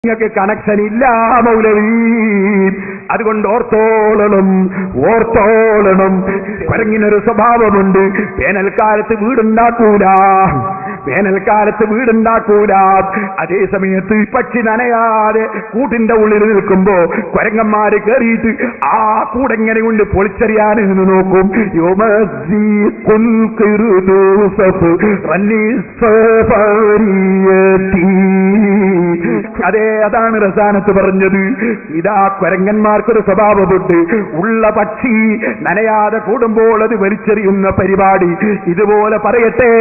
നിങ്ങൾക്ക് കണക്ഷൻ ഇല്ല മൗലവി. അതുകൊണ്ട് ഓർത്തോളണം. കുരങ്ങിനൊരു സ്വഭാവമുണ്ട്. വേനൽക്കാലത്ത് വീടുണ്ടാക്കൂല. അതേ സമയത്ത് പക്ഷി നനയാതെ കൂട്ടിന്റെ ഉള്ളിൽ നിൽക്കുമ്പോ കുരങ്ങന്മാര് കയറിയിട്ട് ആ കൂടെങ്ങനെ കൊണ്ട് പൊളിച്ചെറിയാൻ നിന്ന് നോക്കും. അതെ, അതാണ് റസാനത്ത് പറഞ്ഞത്. ഇതാ കുരങ്ങന്മാർക്കൊരു സ്വഭാവമുണ്ട്. ഉള്ള പക്ഷി നനയാതെ കൂടുമ്പോൾ അത് വലിച്ചെറിയുന്ന പരിപാടി. ഇതുപോലെ പറയട്ടെ,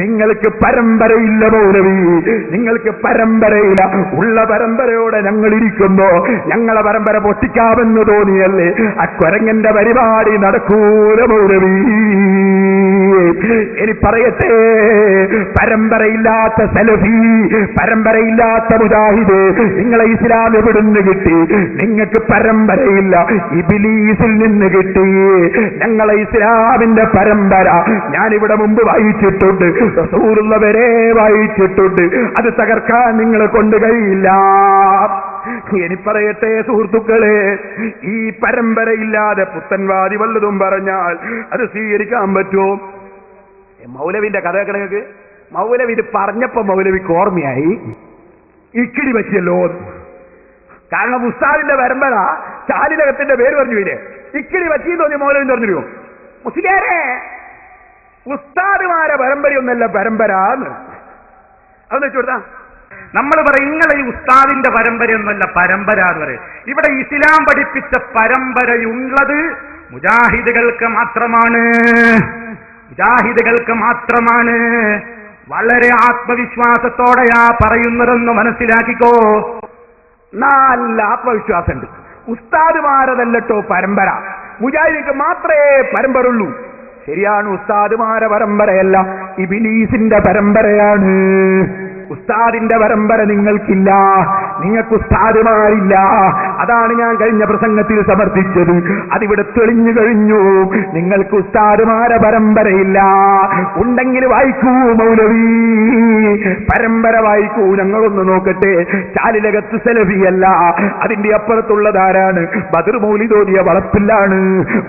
നിങ്ങൾക്ക് പരമ്പരയില്ല മൗലവി, നിങ്ങൾക്ക് പരമ്പരയില്ല. ഉള്ള പരമ്പരയോടെ ഞങ്ങൾ ഇരിക്കുമ്പോ ഞങ്ങളെ പരമ്പര പൊട്ടിക്കാമെന്ന് തോന്നിയല്ലേ? ആ കുരങ്ങന്റെ പരിപാടി നടക്കൂല മൗലവി. ഇനി പറയട്ടെ, പരമ്പരയില്ലാത്ത സലഫി, പരമ്പരയില്ലാത്ത മുജാഹിദ്, നിങ്ങളെ ഇസ്ലാം എവിടുന്ന് കിട്ടി? നിങ്ങൾക്ക് പരമ്പരയില്ല, ഇബ്ലീസിൽ നിന്ന് കിട്ടി. ഞങ്ങളെ ഇസ്ലാമിന്റെ പരമ്പര ഞാനിവിടെ മുമ്പ് വായിച്ചിട്ടുണ്ട്, റസൂലുള്ള വരെ വായിച്ചിട്ടുണ്ട്. അത് തകർക്കാൻ നിങ്ങളെ കൊണ്ട് കഴിയില്ല. ഇനി പറയട്ടെ സുഹൃത്തുക്കളെ, ഈ പരമ്പരയില്ലാതെ പുത്തൻവാദി വല്ലതും പറഞ്ഞാൽ അത് സ്വീകരിക്കാൻ പറ്റുമോ? മൗലവിന്റെ കഥ കിടങ്ങൾക്ക് മൗലവി ഇത് പറഞ്ഞപ്പോ മൗലവിക്ക് ഓർമ്മയായി, ഇക്കിടി പറ്റിയല്ലോ. കാരണം ഉസ്താദിന്റെ പരമ്പര ചാലിനകത്തിന്റെ പേര് പറഞ്ഞു ഇല്ലേ, ഇക്കിടി പറ്റിയെന്ന് തോന്നി മൗലവി പറഞ്ഞിരുമോ? മുസ്ലിയാരെ, ഉസ്താദുമാരെ പരമ്പരയൊന്നല്ല പരമ്പരാന്ന്. അതെന്ന് വെച്ചു കൊടുത്താ നമ്മൾ പറയും നിങ്ങളെ ഈ ഉസ്താദിന്റെ പരമ്പരയൊന്നുമല്ല പരമ്പര എന്ന് പറയും. ഇവിടെ ഇസ്ലാം പഠിപ്പിച്ച പരമ്പരയുള്ളത് മുജാഹിദുകൾക്ക് മാത്രമാണ്. വളരെ ആത്മവിശ്വാസത്തോടെയാ പറയുന്നതെന്ന് മനസ്സിലാക്കിക്കോ. നല്ല ആത്മവിശ്വാസമുണ്ട്. ഉസ്താദുമാരതല്ലോ പരമ്പര, മുജാഹിദിക്ക് മാത്രമേ പരമ്പരയുള്ളൂ. ശരിയാണ്, ഉസ്താദുമാരെ പരമ്പരയല്ല, ഇബ്ലീസിന്റെ പരമ്പരയാണ്. ഉസ്താദിന്റെ പരമ്പര നിങ്ങൾക്കില്ല, നിങ്ങൾക്ക് ഉസ്താദുമാരില്ല. അതാണ് ഞാൻ കഴിഞ്ഞ പ്രസംഗത്തിൽ സമർത്ഥിച്ചത്. അതിവിടെ തെളിഞ്ഞു കഴിഞ്ഞു. നിങ്ങൾക്ക് ഉസ്താദുമാരെ പരമ്പരയില്ല. ഉണ്ടെങ്കിൽ വായിക്കൂ മൗലവി, പരമ്പര വായിക്കൂ. ഞങ്ങളൊന്ന് നോക്കട്ടെ. ചാലിലകത്ത് സലഫിയല്ല, അതിന്റെ അപ്പുറത്തുള്ളതാരാണ്? ബദർ മൗലിദ് ഓതിയ വളപ്പില്ലാണ്,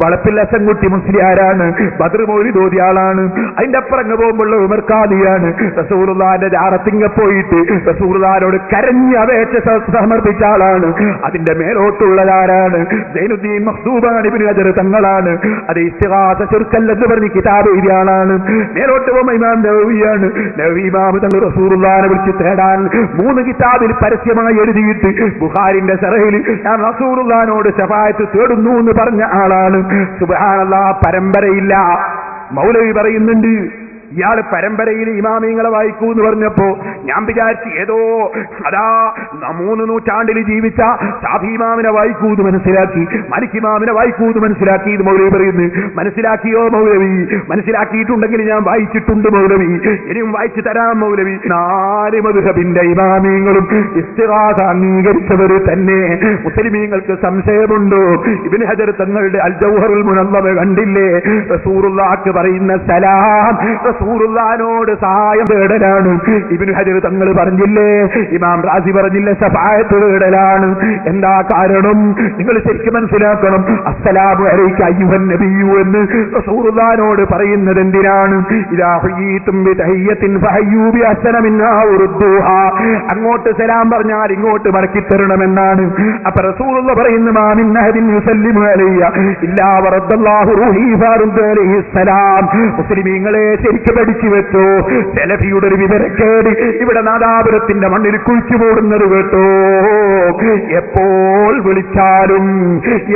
വളപ്പിൽ ഹസൻകുട്ടി മുസ്ലിയാരാണ്, ബദർ മൗലിദ് ഓതിയ ആളാണ്. അതിന്റെ അപ്പുറങ്ങ് പോകുമ്പോൾ ഉമർ ഖാദിയാണ്. റസൂലുള്ളാഹിന്റെ ജാറത്തിങ്ങ പോയിട്ട് റസൂലുള്ളാഹിനോട് കരഞ്ഞ് അപേക്ഷ സമർപ്പിച്ച ആളാണ്. അതിന്റെ മേലോട്ടുള്ളതാരാണ്? സൈനുദ്ദീൻ മഖ്ദൂബാനി ഇബ്നു ഹജർ തങ്ങളാണ്. അത് ഇസ്തിഗാസ ശിർക്കൽ എന്ന് പറഞ്ഞ് കിതാബ് എഴുതിയ ആളാണ്. മേലോട്ട് പോകുമ്പോൾ ഇമാം നവവിയാണ്. നവവി ഇമാം തങ്ങൾ റസൂലുള്ളാഹിനെ വിളിച്ച് തേടാൻ 3 കിതാബിൽ പരസ്യമായി എഴുതിയിട്ട് ബുഖാരിന്റെ സറഹിൽ ഞാൻ റസൂലുള്ളാഹിനോട് ശഫാഅത്ത് തേടുന്നു എന്ന് പറഞ്ഞ ആളാണ്. സുബ്ഹാനല്ലാഹ്, പരമ്പരയില്ല. മൗലവി പറയുന്നുണ്ട് ഇയാള് പരമ്പരയിൽ ഇമാമിങ്ങളെ വായിക്കൂ എന്ന് പറഞ്ഞപ്പോ ഞാൻ വിചാരിച്ചു ഏതോ അതാ 3 നൂറ്റാണ്ടിൽ ജീവിച്ച ഷാഫി ഇമാമിനെ വായിക്കൂ എന്ന് മനസ്സിലാക്കി, മാലിക് ഇമാമിനെ വായിക്കൂ എന്ന് മനസ്സിലാക്കി. ഇത് മൗലവി പറയുന്നു. മനസ്സിലാക്കിയോ മൗലവി? മനസ്സിലാക്കിയിട്ടുണ്ടെങ്കിൽ ഞാൻ വായിച്ചിട്ടുണ്ട് മൗലവി, ഇനിയും വായിച്ചു തരാം മൗലവി. 4 മദ്ഹബിന്റെ ഇമാമിങ്ങളും ഇസ്തിഗാസ അംഗീകരിച്ചവർ തന്നെ. മുസ്ലിമീങ്ങൾക്ക് സംശയമുണ്ടോ? ഇബ്നു ഹജർ തങ്ങളുടെ അൽ ജൗഹറുൽ മുനവ്വർ കണ്ടില്ലേ? റസൂലുള്ളാഹിക്ക് പറയുന്ന സലാം റസൂലുള്ളാഹിനോട് സഹായം തേടലാണ്. ഇബ്നു ഹജർ തങ്ങൾ പറഞ്ഞില്ലേ, ഇമാം റാസി പറഞ്ഞില്ലേ, ശഫാഅത്ത് തേടലാണ്. എന്താ കാരണം? നിങ്ങൾ ശരിക്കും മനസ്സിലാക്കണം. അസ്സലാമു അലൈക അയ്യുഹൻ നബിയ്യു എന്ന് റസൂലുള്ളാഹിനോട് പറയുന്നത് എന്തിനാണ്? ഇദാ ഹുയ്യിതും ബിതഹിയ്യത്തിൻ ഫഹയ്യൂ ബിഅഹ്സന മിൻഹാ ഉറുദ്ദൂഹാ. അങ്ങോട്ട് സലാം പറഞ്ഞാൽ ഇങ്ങോട്ട് മടക്കി തരണമെന്നാണ്. അപ്പൊ റസൂലുള്ളാഹി പറയുന്നു, മാ മിൻ അഹദിൻ യുസല്ലിമു അലയ്യ ഇല്ലാ വറദ്ദല്ലാഹു റൂഹി ഫറദ്ദ അലൈഹി സലാം. മുസ്ലിമീങ്ങളെ ശരിക്കും പഠിച്ചു വെച്ചോ. സലഫിയുടെ ഒരു വിവരക്കേട് ഇവിടെ നാദാപുരത്തിന്റെ മണ്ണിൽ കുഴിച്ചു മൂടുന്നത് കേട്ടോ. എപ്പോൾ വിളിച്ചാലും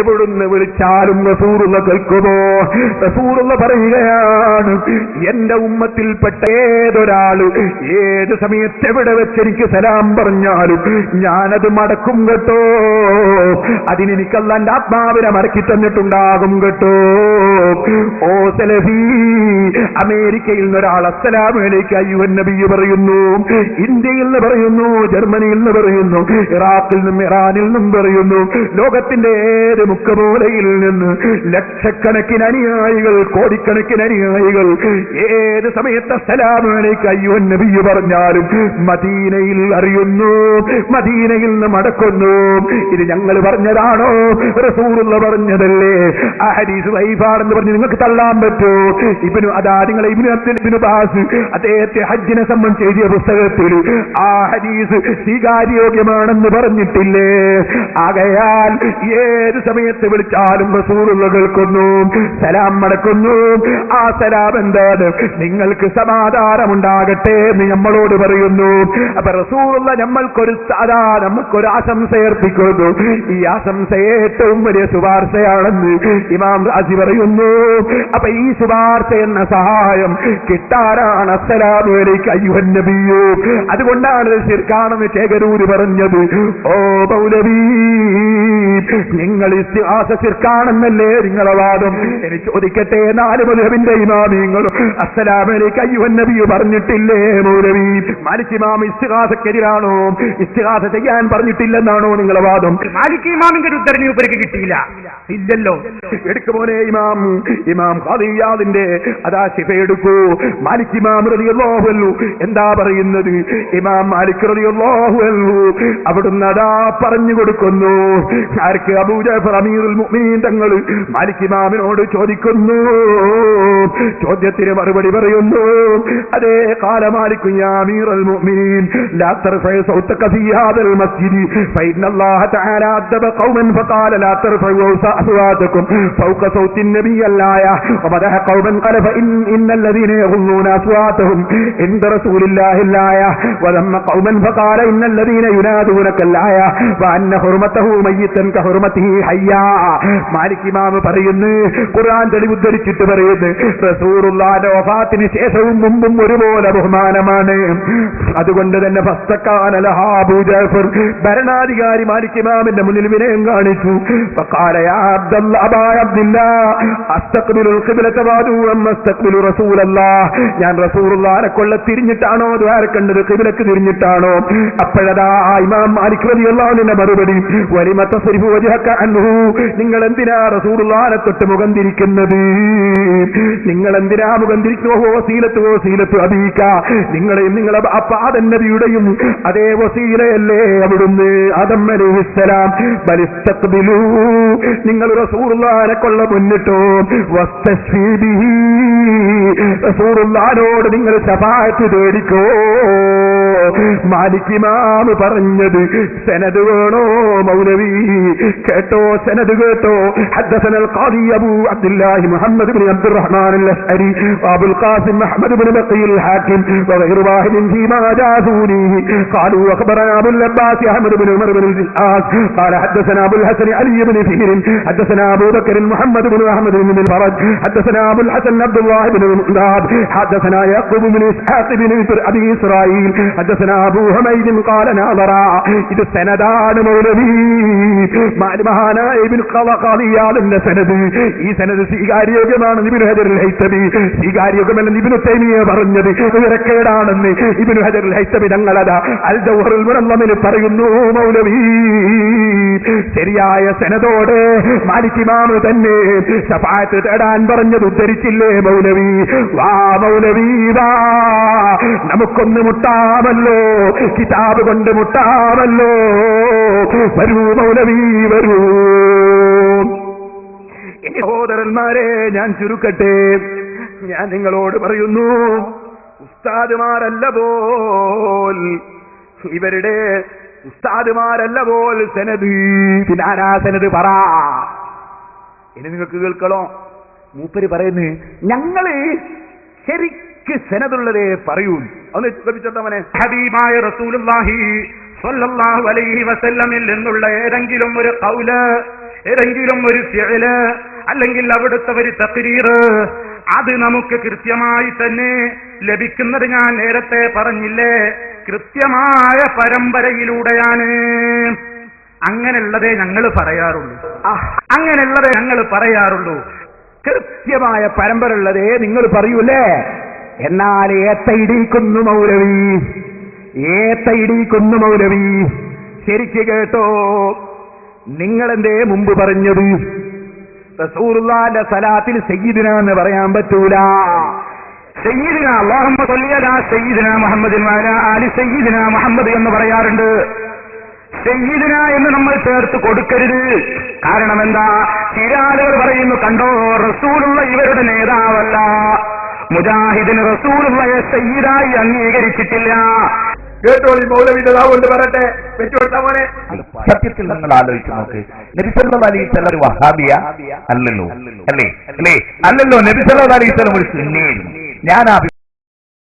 എവിടുന്ന് വിളിച്ചാലും റസൂലുള്ളാഹി കേൾക്കുമോ? റസൂലുള്ളാഹി പറയുകയാണ്, എന്റെ ഉമ്മത്തിൽപ്പെട്ട ഏതൊരാള് ഏത് സമയത്ത് എവിടെ വെച്ചെനിക്ക് സലാം പറഞ്ഞാലും ഞാനത് മടക്കും കേട്ടോ. അതിനെനിക്ക് അല്ലാഹുവിന്റെ ആത്മാവിനെ മടക്കി തന്നിട്ടുണ്ടാകും കേട്ടോ. ഓ സലഫി, അമേരിക്കയിൽ നിന്നൊരാൾ അസ്സലാമു അലൈക അയ്യുഹൻ നബി പറയുന്നു. ഇന്ത്യയിൽ നിന്ന് പറയുന്നു, ജർമ്മനിയിൽ നിന്ന് പറയുന്നു, ഇറാഖിൽ നിന്നും ഇറാനിൽ നിന്നും പറയുന്നു. ലോകത്തിന്റെ ഏത് മുക്കമൂലയിൽ നിന്ന് ലക്ഷക്കണക്കിന് അനുയായികൾ, കോടിക്കണക്കിന് അനുയായികൾ ഏത് സമയത്ത് അസ്സലാമു അലൈക അയ്യുഹൻ നബി പറഞ്ഞാലും മദീനയിൽ അറിയുന്നു, മദീനയിൽ നിന്ന് മടക്കുന്നു. ഇത് ഞങ്ങൾ പറഞ്ഞതാണോ? റസൂലുള്ള പറഞ്ഞതല്ലേ? ആ ഹദീസ് വൈഫാണെന്ന് പറഞ്ഞ് നിങ്ങൾക്ക് തള്ളാൻ പറ്റോ? നിങ്ങളെ ഇബ്നു ബാസ് അദ്ദേഹത്തെ ഹജ്ജിനെ സംബന്ധിച്ച് എഴുതിയ പുസ്തകത്തിൽ ആ ഹദീസ് സ്വീകാര്യോഗ്യമാണെന്ന് പറഞ്ഞിട്ടില്ലേ? ആകയാൽ ഏത് സമയത്ത് വിളിച്ചാലും റസൂലുള്ള കേൾക്കുന്നു, സലാം മടക്കുന്നു. ആ സലാം എന്താണ്? നിങ്ങൾക്ക് സമാധാനമുണ്ടാകട്ടെ എന്ന് നമ്മളോട് പറയുന്നു. അപ്പൊ റസൂലുള്ള നമുക്കൊരു ആശംസ ഏർപ്പിക്കുന്നു. ഈ ആശംസ ഏറ്റവും വലിയ ശുപാർശയാണെന്ന് ഇമാം റാസി പറയുന്നു. അപ്പൊ ഈ ശുപാർശ എന്ന സഹായം കിട്ടാനാണ് അസ്സലാമു അലൈക അയ്യുഹൻ നബിയ്യു. അതുകൊണ്ടാണ് ശിർക്കാണെന്ന് ചേകരൂര് പറഞ്ഞത്. ഓ മൗലവി, നിങ്ങൾ ഇസ്തിഹാസ ശിർക്കാണെന്നല്ലേ നിങ്ങളെ വാദം? എനിക്ക് ചോദിക്കട്ടെ, 4 മദ്ഹബിന്റെ ഇമാമിങ്ങളും അസ്സലാമു അലൈക അയ്യുഹൻ നബിയ്യു പറഞ്ഞിട്ടില്ലേ മൗലവി? മാലിക് ഇമാം ഇസ്തിഹാസക്കെതിരാണോ? ഇസ്തിഹാസ ചെയ്യാൻ പറഞ്ഞിട്ടില്ലെന്നാണോ നിങ്ങളെ വാദം? മാലിക് ഇമാമിന്റെ ഉത്തരം ഇവർക്ക് കിട്ടിയില്ല, ഇല്ലല്ലോ. എടുക്കുമോനെ ഇമാം ഖാദിയാദിന്റെ അതാ ശിഫ എടുക്കൂ. മാലിക് ഇമാം റളിയല്ലാഹു അൻഹു എന്താ പറയുന്നത്? ഇമാം മാലിക് റളിയല്ലാഹു അൻഹു അവിടുന്ന് അതാ പറഞ്ഞു കൊടുക്കുന്നു. ആർക്ക്? അബൂ ജഅഫർ അമീറുൽ മുഅ്മിനീൻ തങ്ങൾ മാലിക് ഇമാമിനോട് ചോദിക്കുന്നു. ചോദ്യത്തിന് മറുപടി പറയുന്നു. അതേ ഖാല മാലിക് യാ അമീറുൽ മുഅ്മിനീൻ ലാ തർഫഉ സൗതക ഫീ ഹാദൽ മസ്ജിദ് ഫഇന്നല്ലാഹ തആല അദബ ഖൗമൻ ഫഖാല ലാ തർഫഉ അസ്വാതകും ഫൗക സൗതി النبي الآية ومدح قوما قال فإن الذين يغضون أصواتهم عند رسول الله الآية وذم قوما فقال إن الذين ينادونك الآية وأن حرمته ميتا كحرمته حيا. മാലിക് ഇമാം പറയുന്നു, ഖുർആൻ തെളിവുദ്ധരിച്ചിട്ട് പറയുന്നു, റസൂലുള്ളാഹിന്റെ വഫാത്തിന് ശേഷവും മുമ്പും ഒരുപോലെ ബഹുമാനമാണ്. അതുകൊണ്ട് തന്നെ ഫസ്തഖാന ലഹാ അബൂ ജഅഫർ, ഭരണാധികാരി മാലിക് ഇമാമിന്റെ മുന്നിൽ വിനയം കാണിച്ചു. ഫഖാല യാ അബ്ദുല്ലാ അസ്തഖ്ബിലുൽ ഖിബ്ലത വദു അസ്തഖ്ബിലു റസൂലല്ലാഹ്, ഞാൻ റസൂലുള്ളാഹിനെ കൊള്ള തിരിഞ്ഞിട്ടാണോ ദ്വാരക്കണ്ടത്, ഖിബ്ലക്ക് തിരിഞ്ഞിട്ടാണോ? അപ്പോഴതാ ഇമാം മാലിക് റളിയല്ലാഹു അൻഹുവിന്റെ മറുപടി, വലിമ തസ്രിഫു വജ്ഹക അൻഹു, നിങ്ങൾ എന്തിനാ റസൂലുള്ളാഹിനെ തൊട്ട് മുഖം തിരിക്കുന്നത്? നിങ്ങൾ എന്തിനാ മുഖം തിരിക്കുന്നു? വസീലത്തു അബീക, നിങ്ങളെയും നിങ്ങളെ ആദം നബിയുടെയും അതേ വസീലയല്ലേ അവിടുന്ന് ആദം അലൈഹിസ്സലാം. ബലിസ്തഖ്ബിലു, നിങ്ങൾ റസൂലുള്ളാഹിനെ കൊള്ള മുന്നിട്ടോ. വസ്തശ്ഫീബിഹി, റസൂലുള്ളാഹിനോട് നിങ്ങൾ ശഫാഅത്ത് തേടിക്കോ. മാലിക് ഇമാം പറഞ്ഞത് സനദ് വേണോ മൗലവി? കേട്ടോ, സനദ് കേട്ടോ. ഹദ്ദസനൽ ഖാദി അബൂ അബ്ദുല്ലാഹി മുഹമ്മദ് ഇബ്നു അബ്ദുറഹ്മാൻ അൽ-അശ്അരി വഅബുൽ ഖാസിം അഹ്മദ് ഇബ്നു ബഖീൽ ഹാക്കിം വഗൈറു വാഹിദിൻ ഫീമാ ജാസൂനി ഖാലു അഖബറനാ അബുൽ അബ്ബാസ് അഹ്മദ് ഇബ്നു ഉമർ ഇബ്നു അൽ-ആസ് ഖാല ഹദ്ദസനാ അബുൽ ഹസൻ അലി ഇബ്നു ഫിഹ്ർ ഹദ്ദസനാ അബൂ ബക്കർ മുഹമ്മദ് ഇബ്നു അഹ്മദ് ഇബ്നു ഫറജ് ഹദ്ദസനാ അബുൽ ഹസൻ അബ്ദുല്ലാഹി ഇബ്നു മുഅദ് ഹദ്ദസനാ യഖൂബ് ഇബ്നു ഇസ്ഹാഖ് ഇബ്നു അബീ ഇസ്രായീൽ ഹദ്ദസനാ അബൂ ഹമൈദ് ഖാല നാദറ. ഇത് സനദാണ് മൗലവി, മഹാനായ ഇബ്നു ഖാദിയാദിന്റെ സനദ്. ഈ സനദ് സ്വീകാര്യോഗ്യമാണെന്ന് ഇബ്നു ഹജർ അൽ ഹൈതമി, സ്വീകാര്യോഗ്യമല്ലെന്ന് ഇബ്നു തൈമിയ്യ പറഞ്ഞത് വിവരക്കേടാണെന്ന് ഇബ്നു ഹജർ അൽ ഹൈതമി തങ്ങളതാ അൽ ജൗഹറുൽ മുനവ്വമിൽ പറയുന്നു. മൗലവി ശരിയായ സനദോടെ മാലിക് ഇമാം തന്നെ ശഫാഅത്ത് തേടാൻ പറഞ്ഞത് ഉദ്ധരിച്ചില്ലേ മൗലവി? വാ മൗലവി വാ, നമുക്കൊന്ന് മുട്ടാമല്ലോ, കിതാബ് കൊണ്ട് മുട്ടാമല്ലോ. വരൂ മൗലവി വരൂ. സഹോദരന്മാരെ, ഞാൻ ചുരുക്കട്ടെ, ഞാൻ നിങ്ങളോട് പറയുന്നു, ഉസ്താദുമാരല്ല പോൽ, ഇവരുടെ ഉസ്താദുമാരല്ല പോൽ സനദ്. പിന്നാരാ സനദ് പറ? ഇനി നിങ്ങൾക്ക് കേൾക്കണോ? മൂപ്പര് പറയുന്നു, ഞങ്ങള് ശരിക്ക് സനദുള്ളതേ പറയൂ. ഒന്ന് ലഭിച്ചവനെ ഹബീബായ റസൂലുള്ളാഹി സ്വല്ലല്ലാഹു അലൈഹി വസല്ലമിൽ നിന്നുള്ള ഏതെങ്കിലും ഒരു ഖൗല്, ഏതെങ്കിലും ഒരു ഫിഅല്, അല്ലെങ്കിൽ അവിടുത്തെ ഒരു തഖ്രീർ, അത് നമുക്ക് കൃത്യമായി തന്നെ ലഭിക്കുന്നത് ഞാൻ നേരത്തെ പറഞ്ഞില്ലേ, കൃത്യമായ പരമ്പരയിലൂടെയാണ്. അങ്ങനെയുള്ളതേ ഞങ്ങൾ പറയാറുള്ളൂ, അങ്ങനെയുള്ളതേ ഞങ്ങൾ പറയാറുള്ളൂ. കൃത്യമായ പരമ്പര ഉള്ളതേ നിങ്ങൾ പറയൂലേ? എന്നാൽ ഏത്തയിടിക്കുന്നു മൗലവി. ശരിക്ക് കേട്ടോ, നിങ്ങളെന്തേ മുമ്പ് പറഞ്ഞത് റസൂലുള്ളാഹിന്റെ സലാത്തിൽ സയ്യിദിന എന്ന് പറയാൻ പറ്റൂല? സയ്യിദിന അല്ലാഹുമ്മ സ്വല്ലി അലാ സയ്യിദിന മുഹമ്മദിൻ വഅലാ ആലി സയ്യിദിന മുഹമ്മദ് എന്ന് പറയാറുണ്ട്. സയ്യിദിന എന്ന് നമ്മൾ ചേർത്ത് കൊടുക്കരുത്. കാരണം എന്താ? ചില ആളുകൾ പറയുന്നു, കണ്ടോ റസൂലുള്ള ഇവരുടെ നേതാവല്ല, മുജാഹിദിന് റസൂലുള്ളയെ സയ്യിദായി അംഗീകരിച്ചിട്ടില്ല. കേട്ടോളി, മൗലവിന്റെ നാവുകൊണ്ട് പറട്ടെ, വെച്ചുകൊടുത്താ പോലെ. സത്യത്തിൽ നിങ്ങൾ ആലോചിച്ച് നോക്ക്, നബി സല്ലല്ലാഹു അലൈഹി വസല്ലം ഒരു വഹാബിയ അല്ലല്ലോ, അല്ലേ? നബി സല്ലല്ലാഹു അലൈഹി വസല്ലം ഒരു സുന്നിയായിരുന്നു. ഞാൻ